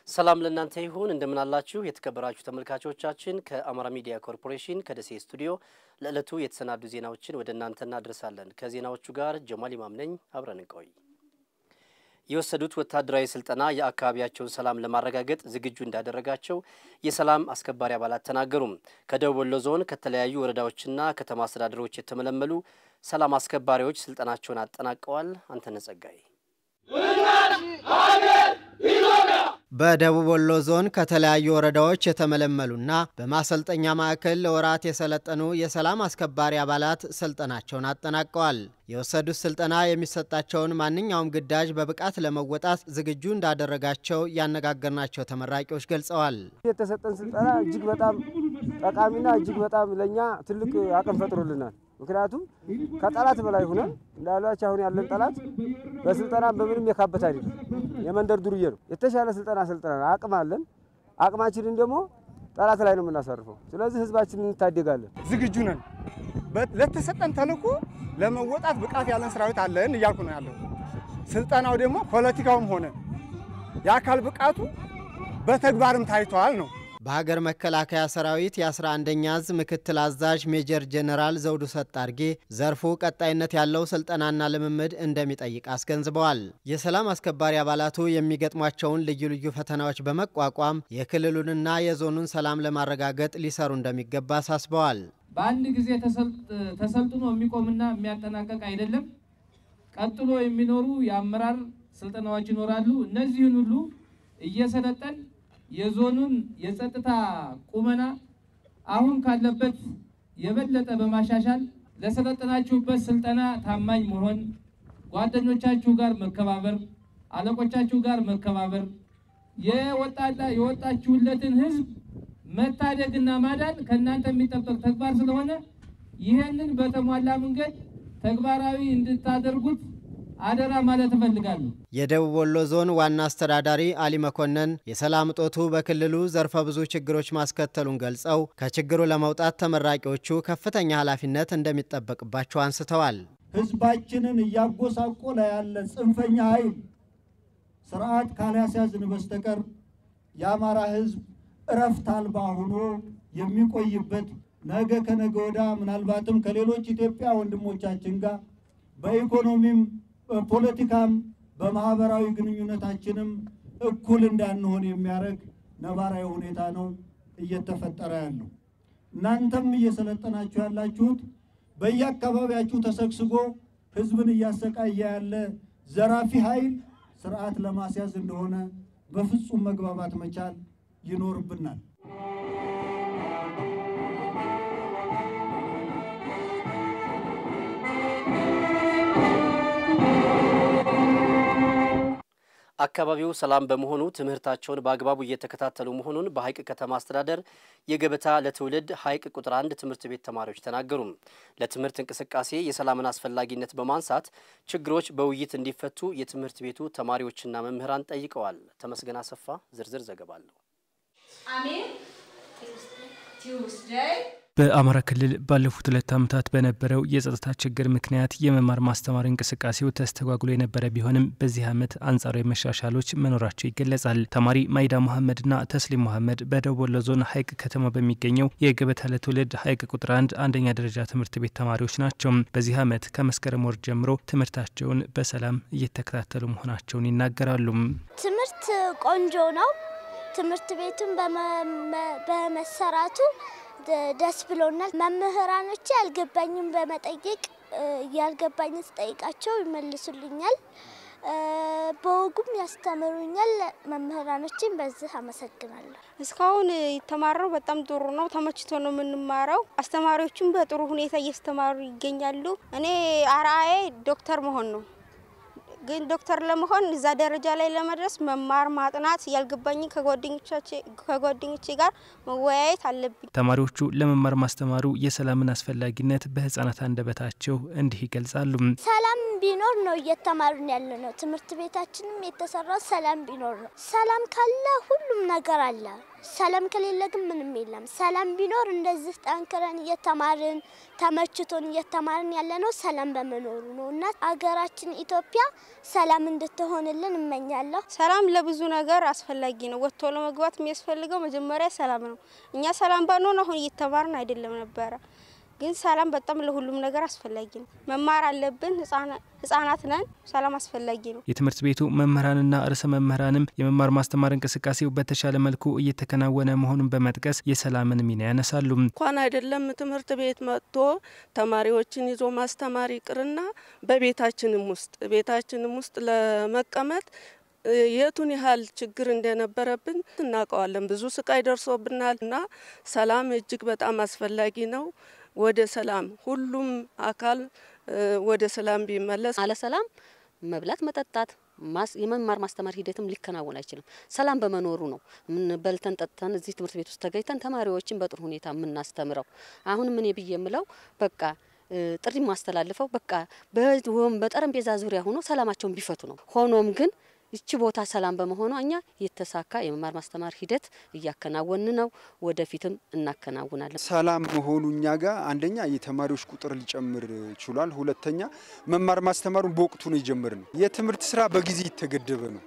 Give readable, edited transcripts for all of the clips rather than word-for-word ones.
ሰላም ለእናንተ ይሁን እንደምን አላችሁ የተከበራችሁ ተመልካቾቻችን ከአማራ ሚዲያ ኮርፖሬሽን ከደሴ ስቱዲዮ ለዕለቱ የተሰናዱ ዜናዎችን ወደ እናንተ እናደርሳለን ከዜናዎቹ ጋር ጀማል ኢማም ነኝ አብረን እንቆይ የወሰዱት ወታደራዊ ስልጠና የአካባቢያቸውን ሰላም ለማረጋገጥ ዝግጁ እንዳደረጋቸው የሰላም አስከባሪ አባላት ተናገሩ ከደቡብ ወሎ ዞን ከተለያዩ ወረዳዎችና ከተማ አስተዳደሮች የተመለመሉ ሰላም አስከባሪዎች ስልጠናቸውን አጠናቀዋል አንተነህ ጸጋይ በደቡብ ወሎ ዞን ከተለያዩ ወረዳዎች የተመለመሉና በማሰልጠኛ ማዕከል ለወራት የሰለጠኑ የሰላም አስከባሪ አባላት ስልጠናቸውን አጠናቀዋል የወሰዱት ስልጠና የሚሰጣቸውን ማንኛውም ግዳጅ በብቃት ለመወጣት ዝግጁ እንዳደረጋቸው ያነጋገርናቸው ተመራቂዎች ገልጸዋል የተሰጠን ስልጠና እጅግ በጣም ጠቃሚና እጅግ በጣም ለኛ ትልቅ አቅም ፈጥሮልናል ምክንያቱም ከጠላት በላይ ሆነ እንዳላች አሁን ያለን ጠላት በስልጠና በምንም የካበት አይደለም የመንደር ዱርዬ ነው የተሻለ ስልጠና ሰልጠናል አቅም አለን አቅማችንን ደግሞ ጠላት ላይ ነው የምናሳርፈው ስለዚህ ህዝባችንን እንታደጋለን ዝግጁ ነን ለተሰጠን ተልዕኮ ለመወጣት ብቃት ያለን ሰራዊት አለን እያልኩ ነው ያለው ስልጠናው ደግሞ ፖለቲካውም ሆነ የአካል ብቃቱ በተግባርም ታይቷል ነው በሀገር መከላከያ ሰራዊት የ11ኛ ዕዝ ምክትል አዛዥ ሜጀር ጀነራል ዘውዱ ሰጣርጌ ዘርፉ ቀጣይነት ያለው ስልጠናና ልምምድ እንደሚጠይቅ አስገንዝበዋል የሰላም አስከባሪ አባላቱ የሚገጥሟቸውን ልዩ ልዩ ፈተናዎች በመቋቋም የክልሉንና የዞኑን ሰላም ለማረጋገጥ ሊሰሩ እንደሚገባ አሳስበዋል በአንድ ጊዜ ተሰልጥኖ የሚቆምና የሚያጠናቀቅ አይደለም ቀጥሎ የሚኖሩ የአመራር ስልጠናዎች ይኖራሉ እነዚህን ሁሉ እየሰለጠን የዞኑን የጸጥታ ቁመና አሁን ካለበት የበለጠ በማሻሻል ለሰለጠናችሁበት ስልጠና ታማኝ መሆን ጓደኞቻችሁ ጋር መከባበር አለቆቻችሁ ጋር መከባበር የወጣችሁለትን ህዝብ መታደግና ማዳን ከናንተ የሚጠበቅ ተግባር ስለሆነ ይሄንን በተሟላ መንገድ ተግባራዊ እንድታደርጉት አደራ ማለት ፈልጋለሁ የደቡብ ወሎ ዞን ዋና አስተዳዳሪ አሊ መኮንን የሰላም ጦቱ በክልሉ ዘርፈ ብዙ ችግሮች ማስከተሉን ገልጸው ከችግሩ ለመውጣት ተመራቂዎቹ ከፍተኛ ኃላፊነት እንደሚጠበቅባቸው አንስተዋል ህዝባችንን ያጎሳቆለ ያለ ጽንፈኛ ኃይል ስርዓት ካላስያዝን በስተቀር የአማራ ህዝብ እረፍት አልባ ሆኖ የሚቆይበት ነገ ከነገ ወዲያ ምናልባትም ከሌሎች ኢትዮጵያ ወንድሞቻችን ጋር በኢኮኖሚም ፖለቲካም በማህበራዊ ግንኙነታችንም እኩል እንዳንሆን የሚያደርግ ነባራዊ ሁኔታ ነው እየተፈጠረ ያለው እናንተም እየሰለጠናችሁ ያላችሁት በየአካባቢያችሁ ተሰግስጎ ህዝብን እያሰቃየ ያለ ዘራፊ ኃይል ስርዓት ለማስያዝ እንደሆነ በፍጹም መግባባት መቻል ይኖርብናል አካባቢው ሰላም በመሆኑ ትምህርታቸውን በአግባቡ እየተከታተሉ መሆኑን በሐይቅ ከተማ አስተዳደር የገበታ ለትውልድ ሐይቅ ቁጥር 1 ትምህርት ቤት ተማሪዎች ተናገሩ ለትምህርት እንቅስቃሴ የሰላምን አስፈላጊነት በማንሳት ችግሮች በውይይት እንዲፈቱ የትምህርት ቤቱ ተማሪዎችና መምህራን ጠይቀዋል ተመስገን አሰፋ ዝርዝር ዘገባ አለው አሜን ቲውስዴይ በአማራ ክልል ባለፉት 2 ዓመታት በነበረው የጸጥታ ችግር ምክንያት የመማር ማስተማር እንቅስቃሴው ተስተጓጉሎ የነበረ ቢሆንም በዚህ ዓመት አንጻራዊ መሻሻሎች መኖራቸው ይገለጻል ተማሪ ማይዳ መሐመድና ተስሊም መሐመድ በደቡብ ወሎ ዞን ሐይቅ ከተማ በሚገኘው የገበታ ለትውልድ ሐይቅ ቁጥር 1 አንደኛ ደረጃ ትምህርት ቤት ተማሪዎች ናቸው በዚህ ዓመት ከመስከረም ወር ጀምሮ ትምህርታቸውን በሰላም እየተከታተሉ መሆናቸውን ይናገራሉ ትምህርት ቆንጆ ነው ትምህርት ቤቱን በመሰራቱ ደስ ብሎናል መምህራኖች ያልገባኝን በመጠየቅ ያልገባኝን ጠይቃቸው ይመልሱልኛል በወጉም ያስተምሩኛል መምህራኖችን በዚህ አመሰግናለሁ እስካሁን የተማረው በጣም ጥሩ ነው ተመችቶ ነው የምንማረው አስተማሪዎችም በጥሩ ሁኔታ እያስተማሩ ይገኛሉ እኔ አርአዬ ዶክተር መሆን ነው ግን ዶክተር ለመሆን እዛ ደረጃ ላይ ለመድረስ መማር ማጥናት ያልገባኝ ከጓደኞቼ ጋር መወያየት አለብኝ። ተማሪዎቹ ለመማር ማስተማሩ የሰላምን አስፈላጊነት በህፃናት አንደበታቸው እንዲህ ይገልጻሉ። ሰላም ቢኖር ነው እየተማርን ያለነው። ትምህርት ቤታችንም የተሰራው ሰላም ቢኖር ነው። ሰላም ካለ ሁሉም ነገር አለ። ሰላም ከሌለ ግን ምንም የለም። ሰላም ቢኖር እንደዚህ ጠንክረን እየተማርን ተመችቶን እየተማርን ያለነው ሰላም በመኖሩ ነውና አገራችን ኢትዮጵያ ሰላም እንድትሆንልን እመኛለሁ። ሰላም ለብዙ ነገር አስፈላጊ ነው። ወጥቶ ለመግባት የሚያስፈልገው መጀመሪያ ሰላም ነው። እኛ ሰላም ባንሆን አሁን እየተማርን አይደለም ነበር። ግን ሰላም በጣም ለሁሉም ነገር አስፈላጊ ነው። መማር አለብን። ህፃናት ነን። ሰላም አስፈላጊ ነው። የትምህርት ቤቱ መምህራንና ርዕሰ መምህራንም የመማር ማስተማር እንቅስቃሴው በተሻለ መልኩ እየተከናወነ መሆኑን በመጥቀስ የሰላምን ሚና ያነሳሉ። እንኳን አይደለም ትምህርት ቤት መጥቶ ተማሪዎችን ይዞ ማስተማር ይቅርና በቤታችንም ውስጥ ለመቀመጥ የቱን ያህል ችግር እንደነበረብን እናውቀዋለን። ብዙ ስቃይ ደርሶብናልና ሰላም እጅግ በጣም አስፈላጊ ነው። ወደ ሰላም ሁሉም አካል ወደ ሰላም ቢመለስ አለ ሰላም መብላት መጠጣት የመማር ማስተማር ሂደትም ሊከናወን አይችልም። ሰላም በመኖሩ ነው ምን በልተን ጠጥተን እዚህ ትምህርት ቤት ውስጥ ተገኝተን ተማሪዎችን በጥሩ ሁኔታ የምናስተምረው። አሁን ምን ብዬምለው በቃ ጥሪ ማስተላልፈው በቃ በጠረጴዛ ዙሪያ ሆኖ ሰላማቸውን ቢፈቱ ነው። ሆኖም ግን እቺ ቦታ ሰላም በመሆኑ እኛ የተሳካ የመማር ማስተማር ሂደት እያከናወን ነው። ወደፊትም እናከናውናለን። ሰላም መሆኑ እኛ ጋር አንደኛ የተማሪዎች ቁጥር ሊጨምር ይችላል። ሁለተኛ መማር ማስተማሩን በወቅቱ ነው የጀመርነው። የትምህርት ስራ በጊዜ የተገደበ ነው።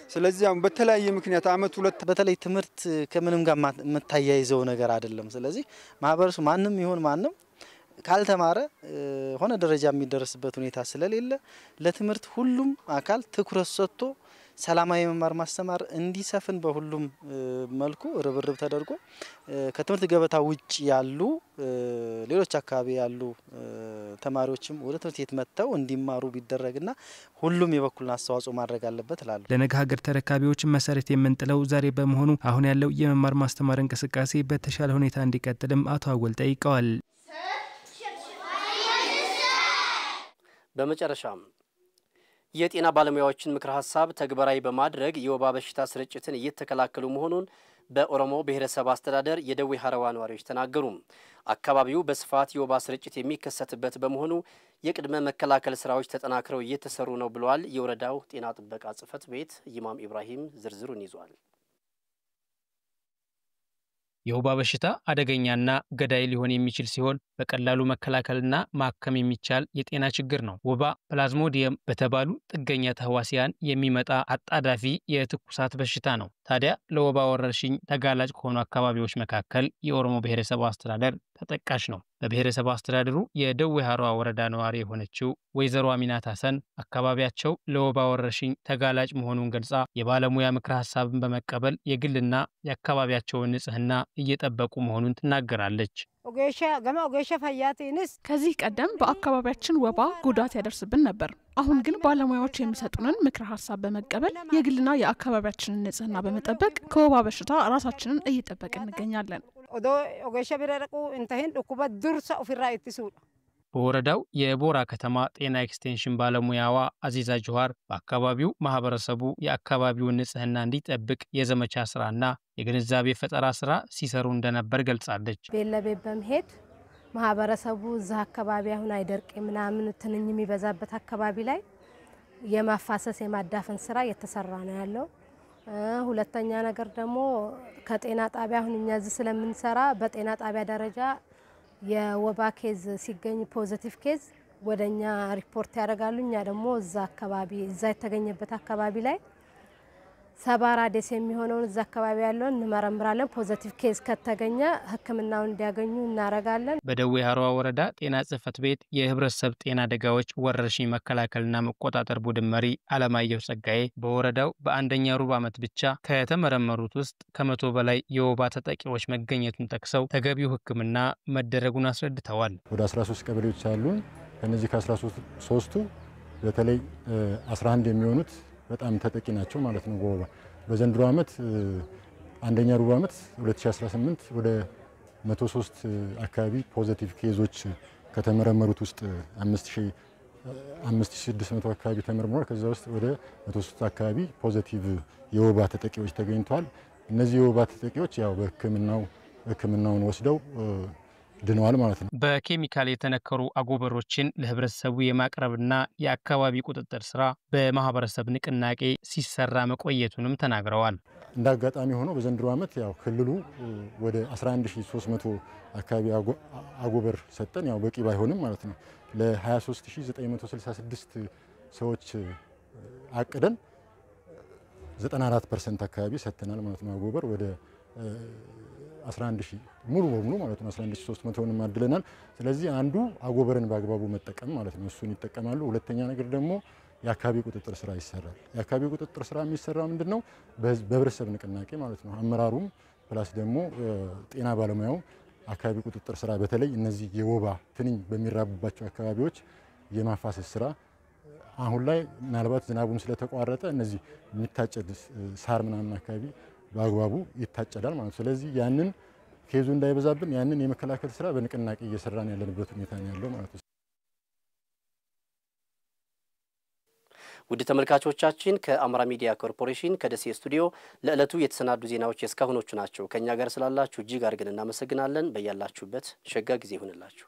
ስለዚህ አሁን በተለያየ ምክንያት አመት ሁለት በተለይ ትምህርት ከምንም ጋር መታያይዘው ነገር አይደለም። ስለዚህ ማህበረሰቡ ማንም ይሁን ማንም ካልተማረ ሆነ ደረጃ የሚደርስበት ሁኔታ ስለሌለ ለትምህርት ሁሉም አካል ትኩረት ሰጥቶ ሰላማዊ መማር ማስተማር እንዲሰፍን በሁሉም መልኩ ርብርብ ተደርጎ ከትምህርት ገበታ ውጭ ያሉ ሌሎች አካባቢ ያሉ ተማሪዎችም ወደ ትምህርት ቤት መጥተው እንዲማሩ ቢደረግና ሁሉም የበኩልን አስተዋጽኦ ማድረግ አለበት እላለሁ። ለነገ ሀገር ተረካቢዎች መሰረት የምንጥለው ዛሬ በመሆኑ አሁን ያለው የመማር ማስተማር እንቅስቃሴ በተሻለ ሁኔታ እንዲቀጥልም አቶ አወል ጠይቀዋል። በመጨረሻም የጤና ባለሙያዎችን ምክረ ሀሳብ ተግባራዊ በማድረግ የወባ በሽታ ስርጭትን እየተከላከሉ መሆኑን በኦሮሞ ብሔረሰብ አስተዳደር የደዌ ሀረዋ ነዋሪዎች ተናገሩ። አካባቢው በስፋት የወባ ስርጭት የሚከሰትበት በመሆኑ የቅድመ መከላከል ስራዎች ተጠናክረው እየተሰሩ ነው ብለዋል። የወረዳው ጤና ጥበቃ ጽሕፈት ቤት ኢማም ኢብራሂም ዝርዝሩን ይዟል። የወባ በሽታ አደገኛና ገዳይ ሊሆን የሚችል ሲሆን በቀላሉ መከላከልና ማከም የሚቻል የጤና ችግር ነው። ወባ ፕላዝሞዲየም በተባሉ ጥገኛ ተህዋሲያን የሚመጣ አጣዳፊ የትኩሳት በሽታ ነው። ታዲያ ለወባ ወረርሽኝ ተጋላጭ ከሆኑ አካባቢዎች መካከል የኦሮሞ ብሔረሰብ አስተዳደር ተጠቃሽ ነው። በብሔረሰብ አስተዳደሩ የደዌ ሀረዋ ወረዳ ነዋሪ የሆነችው ወይዘሮ አሚናት ሀሰን አካባቢያቸው ለወባ ወረርሽኝ ተጋላጭ መሆኑን ገልጻ የባለሙያ ምክረ ሀሳብን በመቀበል የግልና የአካባቢያቸውን ንጽህና እየጠበቁ መሆኑን ትናገራለች። ከዚህ ቀደም በአካባቢያችን ወባ ጉዳት ያደርስብን ነበር። አሁን ግን ባለሙያዎች የሚሰጡንን ምክረ ሀሳብ በመቀበል የግልና የአካባቢያችንን ንጽህና በመጠበቅ ከወባ በሽታ ራሳችንን እየጠበቅን እንገኛለን። በወረዳው የቦራ ከተማ ጤና ኤክስቴንሽን ባለሙያዋ አዚዛ ጆሃር በአካባቢው ማህበረሰቡ የአካባቢውን ንጽህና እንዲጠብቅ የዘመቻ ስራና የግንዛቤ ፈጠራ ስራ ሲሰሩ እንደነበር ገልጻለች። ቤለቤት በመሄድ ማህበረሰቡ እዛ አካባቢ አሁን አይደርቅ ምናምን ትንኝ የሚበዛበት አካባቢ ላይ የማፋሰስ የማዳፈን ስራ እየተሰራ ነው ያለው። ሁለተኛ ነገር ደግሞ ከጤና ጣቢያ አሁን እኛ እዚህ ስለምንሰራ በጤና ጣቢያ ደረጃ የወባ ኬዝ ሲገኝ ፖዚቲቭ ኬዝ ወደኛ ሪፖርት ያደርጋሉ። እኛ ደግሞ እዛ አካባቢ እዛ የተገኘበት አካባቢ ላይ ሰባራ ደስ የሚሆነውን እዛ አካባቢ ያለውን እንመረምራለን። ፖዚቲቭ ኬዝ ከተገኘ ሕክምናውን እንዲያገኙ እናረጋለን። በደዌ ሀረዋ ወረዳ ጤና ጽሕፈት ቤት የህብረተሰብ ጤና አደጋዎች ወረርሽኝ መከላከልና መቆጣጠር ቡድን መሪ አለማየሁ ጸጋዬ በወረዳው በአንደኛ ሩብ ዓመት ብቻ ከተመረመሩት ውስጥ ከ100 በላይ የወባ ተጠቂዎች መገኘቱን ጠቅሰው ተገቢው ሕክምና መደረጉን አስረድተዋል። ወደ 13 ቀበሌዎች አሉ። ከነዚህ ከ13ቱ በተለይ 11 የሚሆኑት በጣም ተጠቂ ናቸው ማለት ነው በወባ። በዘንድሮ ዓመት አንደኛ ሩብ ዓመት 2018 ወደ 103 አካባቢ ፖዚቲቭ ኬዞች ከተመረመሩት ውስጥ 5000 5600 አካባቢ ተመርምሯል። ከዛ ውስጥ ወደ 103 አካባቢ ፖዚቲቭ የወባ ተጠቂዎች ተገኝተዋል። እነዚህ የወባ ተጠቂዎች ያው በሕክምናውን ወስደው ድነዋል ማለት ነው። በኬሚካል የተነከሩ አጎበሮችን ለህብረተሰቡ የማቅረብና የአካባቢ ቁጥጥር ስራ በማህበረሰብ ንቅናቄ ሲሰራ መቆየቱንም ተናግረዋል። እንደ አጋጣሚ ሆኖ በዘንድሮ ዓመት ያው ክልሉ ወደ 11300 አካባቢ አጎበር ሰጠን። ያው በቂ ባይሆንም ማለት ነው ለ23966 ሰዎች አቅደን 94% አካባቢ ሰጥተናል ማለት ነው። አጎበር ወደ 11000 ሙሉ በሙሉ ማለት ነው 11300ንም አድለናል። ስለዚህ አንዱ አጎበርን በአግባቡ መጠቀም ማለት ነው፣ እሱን ይጠቀማሉ። ሁለተኛ ነገር ደግሞ የአካባቢ ቁጥጥር ስራ ይሰራል። የአካባቢ ቁጥጥር ስራ የሚሰራው ምንድነው? በህብረተሰብ ንቅናቄ ማለት ነው። አመራሩም ፕላስ ደግሞ ጤና ባለሙያው አካባቢ ቁጥጥር ስራ በተለይ እነዚህ የወባ ትንኝ በሚራቡባቸው አካባቢዎች የማፋሰስ ስራ አሁን ላይ ምናልባት ዝናቡም ስለተቋረጠ እነዚህ የሚታጨድ ሳር ምናምን አካባቢ በአግባቡ ይታጨዳል ማለት ነው። ስለዚህ ያንን ኬዙ እንዳይበዛብን ያንን የመከላከል ስራ በንቅናቄ እየሰራን ያለንበት ሁኔታ ነው ያለው ማለት ነው። ውድ ተመልካቾቻችን ከአማራ ሚዲያ ኮርፖሬሽን ከደሴ ስቱዲዮ ለዕለቱ የተሰናዱ ዜናዎች እስካሁኖቹ ናቸው። ከኛ ጋር ስላላችሁ እጅግ አድርገን እናመሰግናለን። በያላችሁበት ሸጋ ጊዜ ይሁንላችሁ።